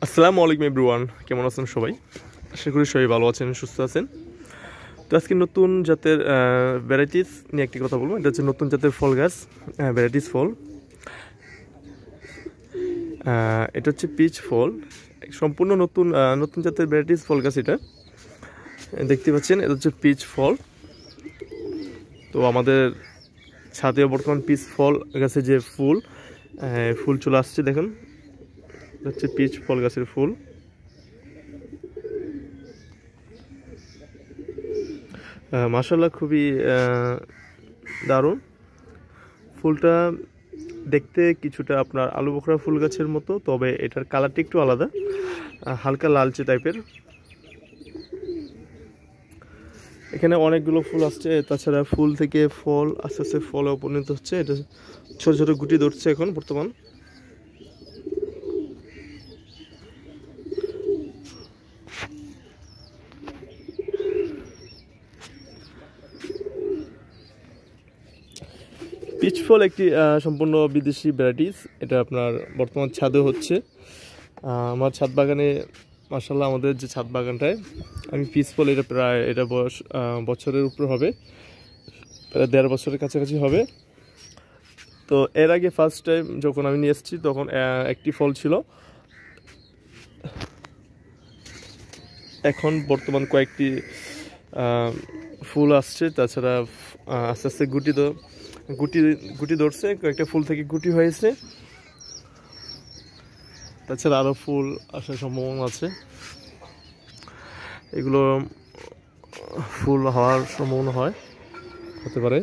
আসসালামু আলাইকুম এভরিওয়ান, কেমন আছেন সবাই? আশা করি সবাই ভালো আছেন, সুস্থ আছেন। তো আজকে নতুন জাতের ভ্যারাইটিস নিয়ে একটি কথা বলবো। এটা হচ্ছে নতুন জাতের ফল গাছ, ভ্যারাইটিস ফল। এটা হচ্ছে পিচ ফল, সম্পূর্ণ নতুন নতুন জাতের ভ্যারাইটিস ফল গাছ। এটা দেখতে পাচ্ছেন, এটা হচ্ছে পিচ ফল। তো আমাদের ছাদেও বর্তমান পিচ ফল গাছে যে ফুল চলে আসছে, দেখুন এটা হচ্ছে পিচ ফল গাছের ফুল। মাশাআল্লাহ, খুবই দারুণ। ফুলটা দেখতে কিছুটা আপনার আলু বোখরা ফুল গাছের মতো, তবে এটার কালারটা একটু আলাদা, হালকা লালচে টাইপের। এখানে অনেকগুলো ফুল আসছে, তাছাড়া ফুল থেকে ফল আস্তে আস্তে ফলে পরিণত হচ্ছে। এটা ছোট ছোট গুটি ধরছে এখন বর্তমান। পিচ ফল একটি সম্পূর্ণ বিদেশি ভ্যারাইটিস। এটা আপনার বর্তমান ছাদে হচ্ছে। আমার ছাদ বাগানে মাশাআল্লাহ, আমাদের যে ছাদ বাগানটায় আমি পিচ ফল, এটা প্রায় এটা বয়স বছরের উপর হবে, প্রায় 1.5 বছরের কাছাকাছি হবে। তো এর আগে ফার্স্ট টাইম যখন আমি নিয়ে এসেছি তখন একটি ফল ছিল। এখন বর্তমান কয়েকটি ফুল আসছে, তাছাড়া আস্তে আস্তে গুটি ধরছে, কয়েকটা ফুল থেকে গুটি হয়েছে। তাছাড়া আরও ফুল আসার সম্ভাবনা আছে। এগুলো ফুল হওয়ার সম্ভাবনা হতে পারে।